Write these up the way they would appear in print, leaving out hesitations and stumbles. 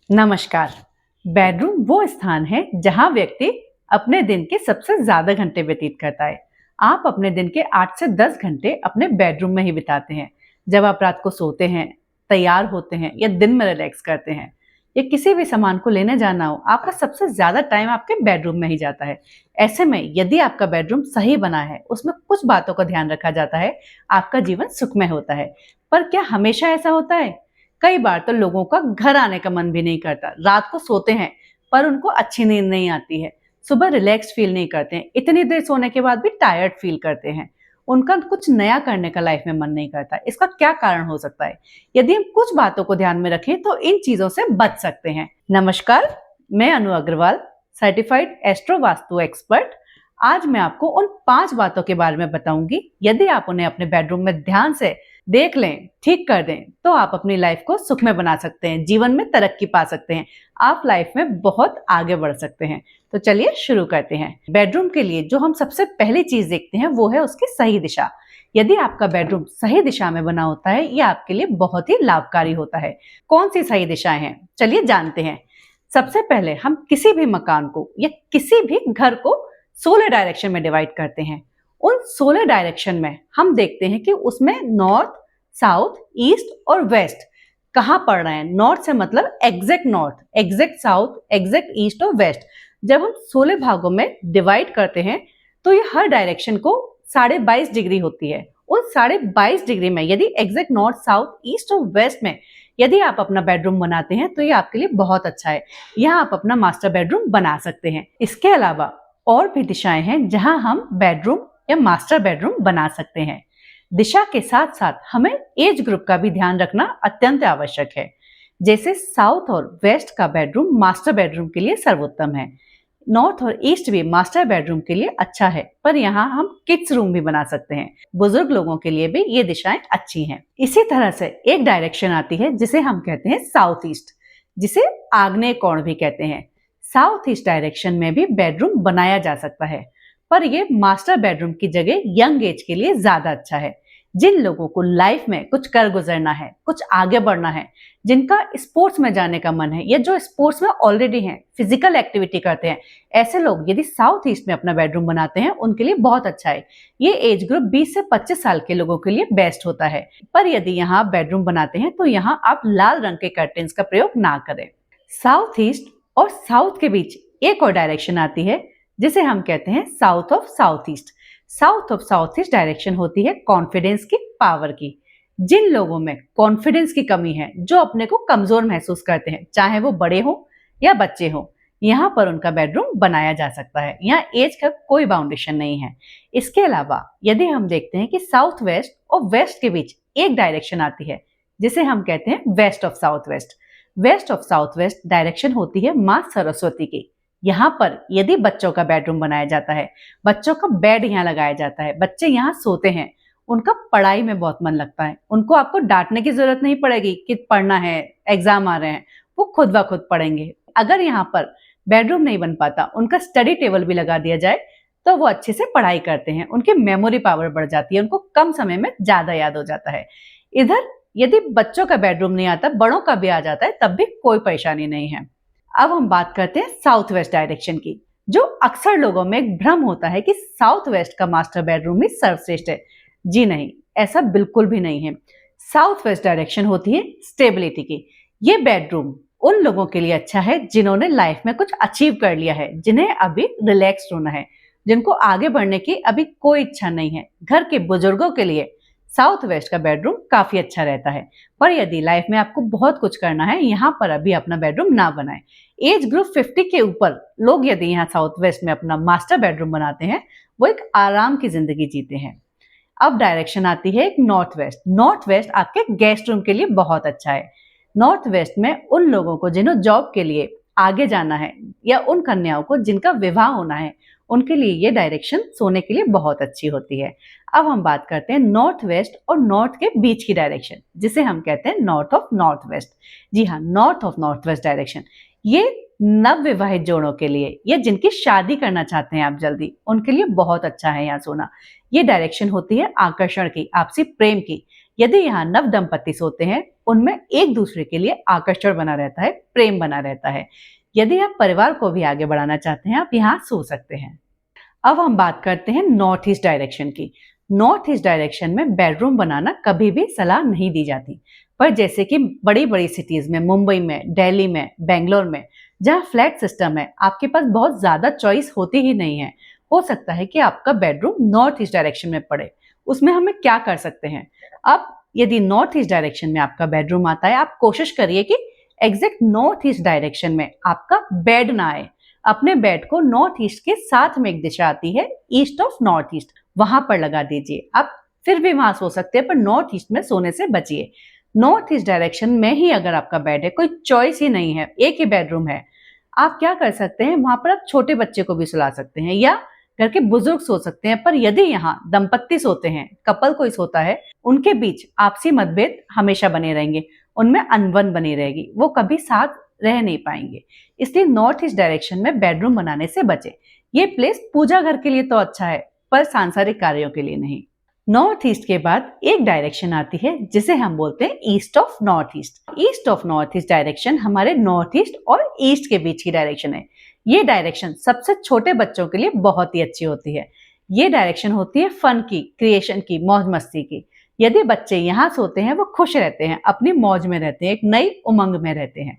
नमस्कार। बेडरूम वो स्थान है जहां व्यक्ति अपने दिन के सबसे ज्यादा घंटे व्यतीत करता है। आप अपने दिन के 8 से 10 घंटे अपने बेडरूम में ही बिताते हैं। जब आप रात को सोते हैं, तैयार होते हैं या दिन में रिलैक्स करते हैं या किसी भी सामान को लेने जाना हो, आपका सबसे ज्यादा टाइम आपके बेडरूम में ही जाता है। ऐसे में यदि आपका बेडरूम सही बना है, उसमें कुछ बातों का ध्यान रखा जाता है, आपका जीवन सुखमय होता है। पर क्या हमेशा ऐसा होता है? कई बार तो लोगों का घर आने का मन भी नहीं करता। रात को सोते हैं पर उनको अच्छी नींद नहीं आती है। सुबह रिलैक्स फील नहीं करते हैं। इतनी देर सोने के बाद भी टायर्ड फील करते हैं। उनका कुछ नया करने का लाइफ में मन नहीं करता। इसका क्या कारण हो सकता है? यदि हम कुछ बातों को ध्यान में रखें तो इन चीजों से बच सकते हैं। नमस्कार, मैं Anu Agarwal, certified astro vastu expert. आज मैं आपको उन 5 बातों के बारे में बताऊंगी। यदि आप उन्हें अपने बेडरूम में ध्यान से देख लें, ठीक कर दें, तो आप अपनी लाइफ को सुखमय बना सकते हैं, जीवन में तरक्की पा सकते हैं, आप लाइफ में बहुत आगे बढ़ सकते हैं। तो चलिए शुरू करते हैं। बेडरूम के लिए जो हम सबसे पहली चीज देखते हैं वो है उसकी सही दिशा। यदि आपका बेडरूम सही दिशा में बना होता है, ये आपके लिए बहुत ही लाभकारी होता है। कौन सी सही दिशाएं हैं, चलिए जानते हैं। सबसे पहले हम किसी भी मकान को या किसी भी घर को 16 डायरेक्शन में डिवाइड करते हैं। उन 16 डायरेक्शन में हम देखते हैं कि उसमें नॉर्थ, साउथ, ईस्ट और वेस्ट कहाँ पड़ रहे हैं। नॉर्थ से मतलब exact north, exact south, exact east और वेस्ट। जब हम 16 भागों में डिवाइड करते हैं तो ये हर डायरेक्शन को 22.5 डिग्री होती है। उन 22.5 डिग्री में यदि एग्जैक्ट नॉर्थ, साउथ, ईस्ट और वेस्ट में यदि आप अपना बेडरूम बनाते हैं तो ये आपके लिए बहुत अच्छा है। यहाँ आप अपना मास्टर बेडरूम बना सकते हैं। इसके अलावा और भी दिशाएं हैं जहां हम बेडरूम या मास्टर बेडरूम बना सकते हैं। दिशा के साथ साथ हमें एज ग्रुप का भी ध्यान रखना अत्यंत आवश्यक है। जैसे साउथ और वेस्ट का बेडरूम मास्टर बेडरूम के लिए सर्वोत्तम है। नॉर्थ और ईस्ट भी मास्टर बेडरूम के लिए अच्छा है, पर यहाँ हम किड्स रूम भी बना सकते हैं। बुजुर्ग लोगों के लिए भी ये दिशाएं अच्छी हैं। इसी तरह से एक डायरेक्शन आती है जिसे हम कहते हैं साउथ ईस्ट, जिसे आग्नेय कोण भी कहते हैं। साउथ ईस्ट डायरेक्शन में भी बेडरूम बनाया जा सकता है, पर यह मास्टर बेडरूम की जगह यंग एज के लिए ज्यादा अच्छा है। जिन लोगों को लाइफ में कुछ कर गुजरना है, कुछ आगे बढ़ना है, जिनका स्पोर्ट्स में जाने का मन है या जो स्पोर्ट्स में ऑलरेडी हैं, फिजिकल एक्टिविटी करते हैं, ऐसे लोग यदि साउथ ईस्ट में अपना बेडरूम बनाते हैं उनके लिए बहुत अच्छा है। ये एज ग्रुप 20 से 25 साल के लोगों के लिए बेस्ट होता है। पर यदि यहाँ आप बेडरूम बनाते हैं तो यहाँ आप लाल रंग के कर्टेन्स का प्रयोग ना करें। साउथ ईस्ट और साउथ के बीच एक और डायरेक्शन आती है जिसे हम कहते हैं south of south east. South of south east direction होती है कॉन्फिडेंस की, पावर की। जिन लोगों में कॉन्फिडेंस की कमी है, जो अपने को कमजोर महसूस करते हैं, चाहे वो बड़े हो या बच्चे हो, यहाँ पर उनका बेडरूम बनाया जा सकता है। यहाँ एज का कोई बाउंडेशन नहीं है। इसके अलावा यदि हम देखते हैं कि साउथ वेस्ट और वेस्ट के बीच एक डायरेक्शन आती है जिसे हम कहते हैं west of south west. West of south west direction होती है माँ सरस्वती की। यहाँ पर यदि बच्चों का बेडरूम बनाया जाता है, बच्चों का बेड यहाँ लगाया जाता है, बच्चे यहाँ सोते हैं, उनका पढ़ाई में बहुत मन लगता है। उनको आपको डांटने की जरूरत नहीं पड़ेगी कि पढ़ना है, एग्जाम आ रहे हैं, वो खुद ब खुद पढ़ेंगे। अगर यहाँ पर बेडरूम नहीं बन पाता, उनका स्टडी टेबल भी लगा दिया जाए तो वो अच्छे से पढ़ाई करते हैं। उनकी मेमोरी पावर बढ़ जाती है, उनको कम समय में ज्यादा याद हो जाता है। इधर यदि बच्चों का बेडरूम नहीं आता, बड़ों का भी आ जाता है, तब भी कोई परेशानी नहीं है। अब हम बात करते हैं साउथ वेस्ट डायरेक्शन की। जो अक्सर लोगों में एक भ्रम होता है कि साउथ वेस्ट का मास्टर बेडरूम ही सर्वश्रेष्ठ है। जी नहीं, ऐसा बिल्कुल भी नहीं है। साउथ वेस्ट डायरेक्शन होती है स्टेबिलिटी की। ये बेडरूम उन लोगों के लिए अच्छा है जिन्होंने लाइफ में कुछ अचीव कर लिया है, जिन्हें अभी रिलैक्स होना है, जिनको आगे बढ़ने की अभी कोई इच्छा नहीं है। घर के बुजुर्गों के लिए साउथ वेस्ट का बेडरूम काफी अच्छा रहता है। पर यदि लाइफ में आपको बहुत कुछ करना है, यहाँ पर अभी अपना बेडरूम ना बनाएं। एज ग्रुप 50 के ऊपर लोग यदि यहाँ साउथ वेस्ट में अपना मास्टर बेडरूम बनाते हैं, वो एक आराम की जिंदगी जीते हैं। अब डायरेक्शन आती है एक नॉर्थ वेस्ट। नॉर्थ वेस्ट आपके गेस्ट रूम के लिए बहुत अच्छा है। नॉर्थ वेस्ट में उन लोगों को जिन्होंने जॉब के लिए आगे जाना है या उन कन्याओं को जिनका विवाह होना है, उनके लिए ये डायरेक्शन सोने के लिए बहुत अच्छी होती है। अब हम बात करते हैं नॉर्थ वेस्ट और नॉर्थ के बीच की डायरेक्शन, जिसे हम कहते हैं नॉर्थ ऑफ नॉर्थ वेस्ट। जी हाँ, north of north west direction ये नव विवाहित जोड़ों के लिए या जिनकी शादी करना चाहते हैं आप जल्दी, उनके लिए बहुत अच्छा है यहाँ सोना। ये डायरेक्शन होती है आकर्षण की, आपसी प्रेम की। यदि यहाँ नव दंपति सोते हैं, उनमें एक दूसरे के लिए आकर्षण बना रहता है, प्रेम बना रहता है। यदि आप परिवार को भी आगे बढ़ाना चाहते हैं, आप यहाँ सो सकते हैं। अब हम बात करते हैं नॉर्थ ईस्ट डायरेक्शन की। नॉर्थ ईस्ट डायरेक्शन में बेडरूम बनाना कभी भी सलाह नहीं दी जाती, पर जैसे कि बड़ी बड़ी सिटीज में, मुंबई में, दिल्ली में, बेंगलोर में, जहाँ फ्लैट सिस्टम है, आपके पास बहुत ज्यादा चॉइस होती ही नहीं है। हो सकता है कि आपका बेडरूम नॉर्थ ईस्ट डायरेक्शन में पड़े। उसमें हमें क्या कर सकते हैं? अब यदि नॉर्थ ईस्ट डायरेक्शन में आपका बेडरूम आता है, आप कोशिश करिए कि एग्जैक्ट नॉर्थ ईस्ट डायरेक्शन में आपका बेड ना आए। अपने बेड को नॉर्थ ईस्ट के साथ में एक दिशा आती है, ईस्ट ऑफ नॉर्थ ईस्ट, वहां पर लगा दीजिए। आप फिर भी वहां सो सकते हैं, पर नॉर्थ ईस्ट में सोने से बचिए। नॉर्थ ईस्ट डायरेक्शन में ही अगर आपका बेड है, कोई चॉइस ही नहीं है, एक ही बेडरूम है, आप क्या कर सकते हैं, वहां पर आप छोटे बच्चे को भी सुला सकते हैं या घर के बुजुर्ग सो सकते हैं। पर यदि यहाँ दंपत्ति सोते हैं, कपल कोई सोता है, उनके बीच आपसी मतभेद हमेशा बने रहेंगे, उनमें अनबन बनी रहेगी, वो कभी साथ रह नहीं पाएंगे। इसलिए नॉर्थ ईस्ट डायरेक्शन में बेडरूम बनाने से बचे। ये प्लेस पूजा घर के लिए तो अच्छा है, पर सांसारिक कार्यों के लिए नहीं। नॉर्थ ईस्ट के बाद एक डायरेक्शन आती है जिसे हम बोलते हैं east of north east. East of north east direction हमारे नॉर्थ ईस्ट और ईस्ट के बीच की डायरेक्शन है। ये डायरेक्शन सबसे छोटे बच्चों के लिए बहुत ही अच्छी होती है। ये डायरेक्शन होती है फन की, क्रिएशन की, मौज मस्ती की। यदि बच्चे यहाँ सोते हैं, वो खुश रहते हैं, अपनी मौज में रहते हैं, एक नई उमंग में रहते हैं।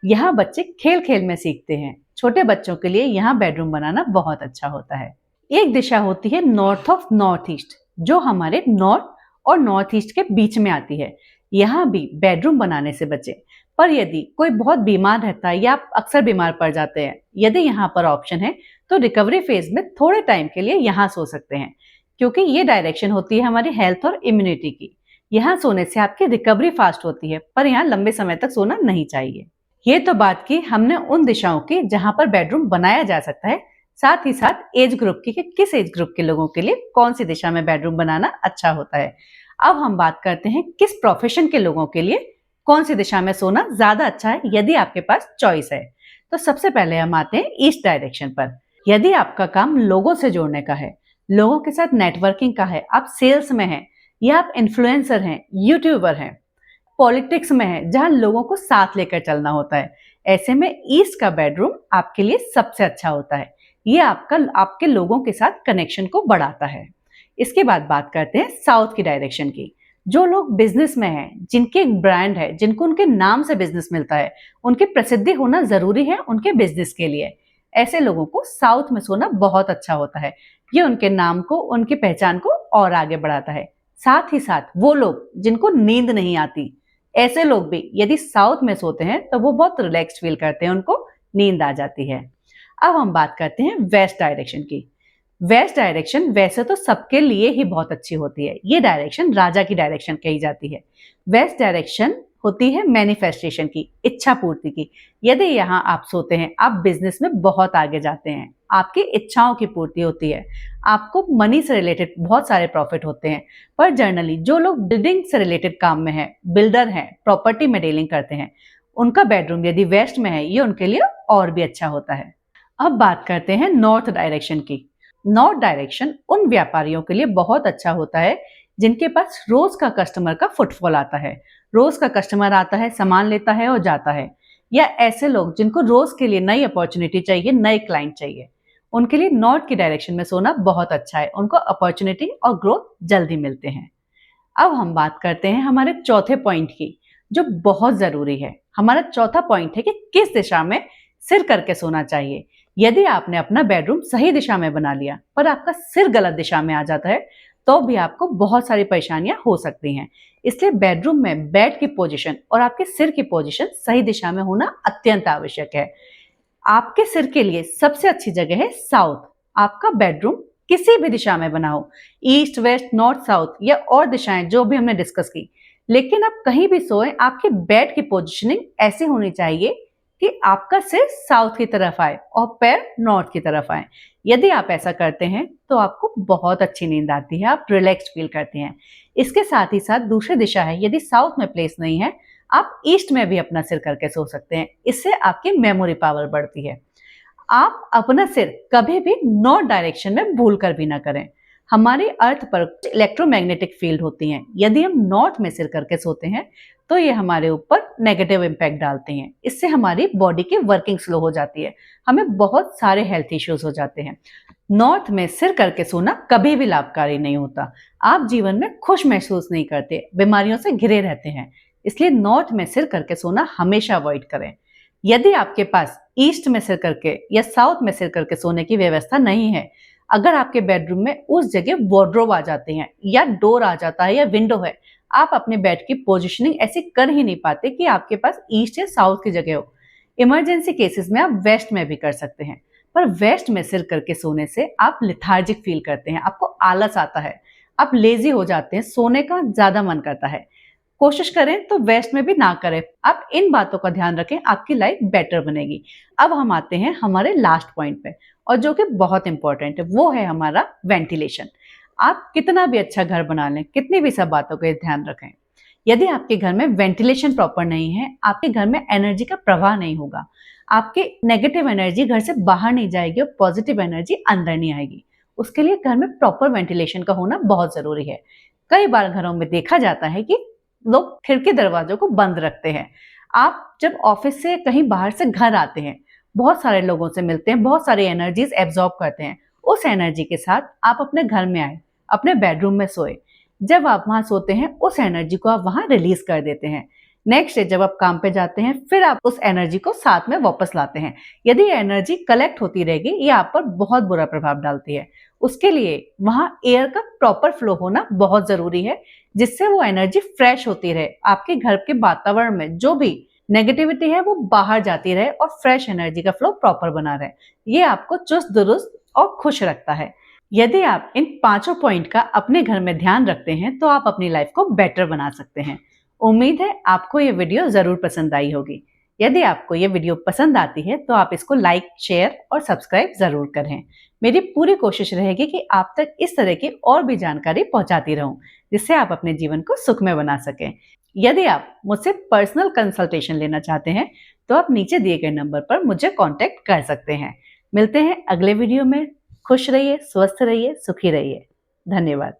यहाँ बच्चे खेल खेल में सीखते हैं। छोटे बच्चों के लिए यहाँ बेडरूम बनाना बहुत अच्छा होता है। एक दिशा होती है नॉर्थ ऑफ नॉर्थ ईस्ट, जो हमारे नॉर्थ और नॉर्थ ईस्ट के बीच में आती है। यहाँ भी बेडरूम बनाने से बचे। पर यदि कोई बहुत बीमार रहता है या आप अक्सर बीमार पड़ जाते हैं, यदि यहाँ पर ऑप्शन है तो रिकवरी फेज में थोड़े टाइम के लिए यहाँ सो सकते हैं, क्योंकि ये डायरेक्शन होती है हमारी हेल्थ और इम्यूनिटी की। यहाँ सोने से आपकी रिकवरी फास्ट होती है, पर यहाँ लंबे समय तक सोना नहीं चाहिए। ये तो बात की हमने उन दिशाओं की जहां पर बेडरूम बनाया जा सकता है, साथ ही साथ एज ग्रुप की कि किस एज ग्रुप के लोगों के लिए कौन सी दिशा में बेडरूम बनाना अच्छा होता है। अब हम बात करते हैं किस प्रोफेशन के लोगों के लिए कौन सी दिशा में सोना ज्यादा अच्छा है, यदि आपके पास चॉइस है। तो सबसे पहले हम आते हैं ईस्ट डायरेक्शन पर। यदि आपका काम लोगों से जोड़ने का है, लोगों के साथ नेटवर्किंग का है, आप सेल्स में हैं या आप इन्फ्लुएंसर हैं, यूट्यूबर हैं, पॉलिटिक्स में है, जहां लोगों को साथ लेकर चलना होता है, ऐसे में ईस्ट का बेडरूम आपके लिए सबसे अच्छा होता है। ये आपके लोगों के साथ कनेक्शन को बढ़ाता है। इसके बाद बात करते हैं साउथ की डायरेक्शन की। जो लोग बिजनेस में हैं, जिनके एक ब्रांड है, जिनको उनके नाम से बिजनेस मिलता है, उनकी प्रसिद्धि होना जरूरी है उनके बिजनेस के लिए, ऐसे लोगों को साउथ में सोना बहुत अच्छा होता है। ये उनके नाम को, उनकी पहचान को और आगे बढ़ाता है। साथ ही साथ वो लोग जिनको नींद नहीं आती, ऐसे लोग भी यदि साउथ में सोते हैं तो वो बहुत रिलैक्स्ड फील करते हैं, उनको नींद आ जाती है। अब हम बात करते हैं वेस्ट डायरेक्शन की। वेस्ट डायरेक्शन वैसे तो सबके लिए ही बहुत अच्छी होती है। ये डायरेक्शन राजा की डायरेक्शन कही जाती है। वेस्ट डायरेक्शन होती है मैनिफेस्टेशन की, इच्छा पूर्ति की। यदि यहाँ आप सोते हैं, आप बिजनेस में बहुत आगे जाते हैं, आपकी इच्छाओं की पूर्ति होती है, आपको मनी से रिलेटेड बहुत सारे प्रॉफिट होते हैं। पर जनरली जो लोग बिल्डिंग से रिलेटेड काम में है, बिल्डर हैं, प्रॉपर्टी में डीलिंग करते हैं, उनका बेडरूम यदि वेस्ट में है, ये उनके लिए और भी अच्छा होता है। अब बात करते हैं नॉर्थ डायरेक्शन की। नॉर्थ डायरेक्शन उन व्यापारियों के लिए बहुत अच्छा होता है जिनके पास रोज का कस्टमर का फुटफॉल आता है। रोज का कस्टमर आता है, सामान लेता है और जाता है, या ऐसे लोग जिनको रोज के लिए नई अपॉर्चुनिटी चाहिए, नए क्लाइंट चाहिए, उनके लिए नॉर्थ की डायरेक्शन में सोना बहुत अच्छा है। उनको अपॉर्चुनिटी और ग्रोथ जल्दी मिलते हैं। अब हम बात करते हैं हमारे चौथे पॉइंट की, जो बहुत जरूरी है। हमारा चौथा पॉइंट है कि किस दिशा में सिर करके सोना चाहिए। यदि आपने अपना बेडरूम सही दिशा में बना लिया, पर आपका सिर गलत दिशा में आ जाता है, तो भी आपको बहुत सारी परेशानियां हो सकती हैं। इसलिए बेडरूम में बेड की पोजीशन और आपके सिर की पोजीशन सही दिशा में होना अत्यंत आवश्यक है। आपके सिर के लिए सबसे अच्छी जगह है साउथ। आपका बेडरूम किसी भी दिशा में बना हो, ईस्ट, वेस्ट, नॉर्थ, साउथ या और दिशाएं जो भी हमने डिस्कस की, लेकिन आप कहीं भी सोए, आपके बेड की पोजीशनिंग ऐसी होनी चाहिए कि आपका सिर साउथ की तरफ आए और पैर नॉर्थ की तरफ आए। यदि आप ऐसा करते हैं तो आपको बहुत अच्छी नींद आती है, आप रिलैक्स्ड फील करते हैं। इसके साथ ही साथ दूसरी दिशा है, यदि साउथ में प्लेस नहीं है, आप ईस्ट में भी अपना सिर करके सो सकते हैं। इससे आपकी मेमोरी पावर बढ़ती है। आप अपना सिर कभी भी नॉर्थ डायरेक्शन में भूल कर भी ना करें। हमारे अर्थ पर इलेक्ट्रोमैग्नेटिक फील्ड होती हैं। यदि हम नॉर्थ में सिर करके सोते हैं तो ये हमारे ऊपर नेगेटिव इम्पैक्ट डालते हैं। इससे हमारी बॉडी की वर्किंग स्लो हो जाती है, हमें बहुत सारे हेल्थ इश्यूज हो जाते हैं। नॉर्थ में सिर करके सोना कभी भी लाभकारी नहीं होता। आप जीवन में खुश महसूस नहीं करते, बीमारियों से घिरे रहते हैं। इसलिए नॉर्थ में सिर करके सोना हमेशा अवॉइड करें। यदि आपके पास ईस्ट में सिर करके या साउथ में सिर करके सोने की व्यवस्था नहीं है, अगर आपके बेडरूम में उस जगह वार्डरोब आ जाते हैं या डोर आ जाता है या विंडो है, आप अपने बेड की पोजीशनिंग ऐसी कर ही नहीं पाते कि आपके पास ईस्ट या साउथ की जगह हो। इमरजेंसी केसेस में आप वेस्ट में भी कर सकते हैं, पर वेस्ट में सिर करके सोने से आप लिथार्जिक फील करते हैं, आपको आलस आता है, आप लेजी हो जाते हैं, सोने का ज्यादा मन करता है। कोशिश करें तो वेस्ट में भी ना करें। आप इन बातों का ध्यान रखें, आपकी लाइफ बेटर बनेगी। अब हम आते हैं हमारे लास्ट पॉइंट पे, और जो कि बहुत इंपॉर्टेंट है, वो है हमारा वेंटिलेशन। आप कितना भी अच्छा घर बना लें, कितनी भी सब बातों का ध्यान रखें, यदि आपके घर में वेंटिलेशन प्रॉपर नहीं है, आपके घर में एनर्जी का प्रवाह नहीं होगा, आपके नेगेटिव एनर्जी घर से बाहर नहीं जाएगी और पॉजिटिव एनर्जी अंदर नहीं आएगी। उसके लिए घर में प्रॉपर वेंटिलेशन का होना बहुत जरूरी है। कई बार घरों में देखा जाता है कि लोग खिड़की दरवाजों को बंद रखते हैं। आप जब ऑफिस से कहीं बाहर से घर आते हैं, बहुत सारे लोगों से मिलते हैं, बहुत सारी एनर्जीज एब्जॉर्ब करते हैं। उस एनर्जी के साथ आप अपने घर में आए, अपने बेडरूम में सोए। जब आप वहां सोते हैं, उस एनर्जी को आप वहां रिलीज कर देते हैं। नेक्स्ट डे जब आप काम पे जाते हैं, फिर आप उस एनर्जी को साथ में वापस लाते हैं। यदि एनर्जी कलेक्ट होती रहेगी, ये आप पर बहुत बुरा प्रभाव डालती है। उसके लिए वहां एयर का प्रॉपर फ्लो होना बहुत जरूरी है, जिससे वो एनर्जी फ्रेश होती रहे, आपके घर के वातावरण में जो भी नेगेटिविटी है वो बाहर जाती रहे और फ्रेश एनर्जी का फ्लो प्रॉपर बना रहे। ये आपको चुस्त दुरुस्त और खुश रखता है। यदि आप इन पांचों पॉइंट का अपने घर में ध्यान रखते हैं तो आप अपनी लाइफ को बेटर बना सकते हैं। उम्मीद है आपको ये वीडियो जरूर पसंद आई होगी। यदि आपको ये वीडियो पसंद आती है तो आप इसको लाइक, शेयर और सब्सक्राइब जरूर करें। मेरी पूरी कोशिश रहेगी कि आप तक इस तरह की और भी जानकारी पहुंचाती रहूं, जिससे आप अपने जीवन को सुखमय बना सकें। यदि आप मुझसे पर्सनल कंसल्टेशन लेना चाहते हैं तो आप नीचे दिए गए नंबर पर मुझे कांटेक्ट कर सकते हैं। मिलते हैं अगले वीडियो में। खुश रहिए, स्वस्थ रहिए, सुखी रहिए। धन्यवाद।